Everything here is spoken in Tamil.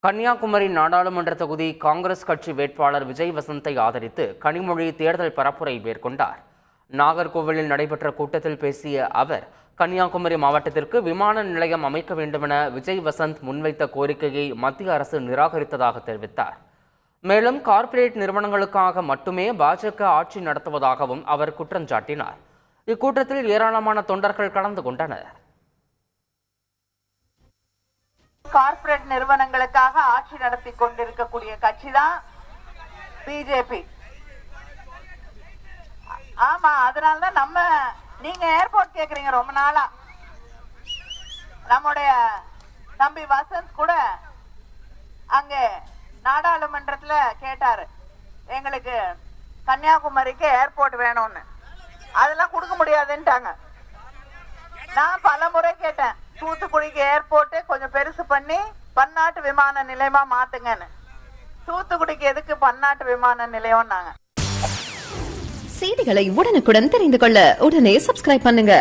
கன்னியாகுமரி நாடாளுமன்ற தொகுதி காங்கிரஸ் கட்சி வேட்பாளர் விஜய் வசந்தை ஆதரித்து கனிமொழி தேர்தல் பரப்புரை மேற்கொண்டார். நாகர்கோவிலில் நடைபெற்ற கூட்டத்தில் பேசிய அவர், கன்னியாகுமரி மாவட்டத்திற்கு விமான நிலையம் அமைக்க வேண்டுமென விஜய் வசந்த் முன்வைத்த கோரிக்கையை மத்திய அரசு நிராகரித்ததாக தெரிவித்தார். மேலும் கார்ப்பரேட் நிறுவனங்களுக்காக மட்டுமே பாஜக ஆட்சி நடத்துவதாகவும் அவர் குற்றம் சாட்டினார். இக்கூட்டத்தில் ஏராளமான தொண்டர்கள் கலந்து கொண்டனர். கார்ப்பரேட் நிறுவனங்களுக்காக ஆட்சி நடத்தி கொண்டிருக்கக்கூடிய கட்சி தான் பிஜேபி. ஆமா, அதனாலதான் நீங்க ஏர்போர்ட் கேக்குறீங்க ரொம்ப நாளா. நம்முடைய தம்பி வசந்த் கூட அங்க நாடாளுமன்றத்துல கேட்டாரு, எங்களுக்கு கன்னியாகுமரிக்கு ஏர்போர்ட் வேணும்னு. அதெல்லாம் கொடுக்க முடியாதுன்ட்டாங்க. நான் பல முறை கேட்டேன், தூத்துக்குடிக்கு ஏர்போர்ட் கொஞ்சம் பெருசு பண்ணி பன்னாட்டு விமான நிலையமா மாத்துங்கன்னு. தூத்துக்குடிக்கு எதுக்கு பன்னாட்டு விமான நிலையம்னாங்க. செய்திகளை உடனுக்குடன் தெரிந்து கொள்ள உடனே சப்ஸ்கிரைப் பண்ணுங்க.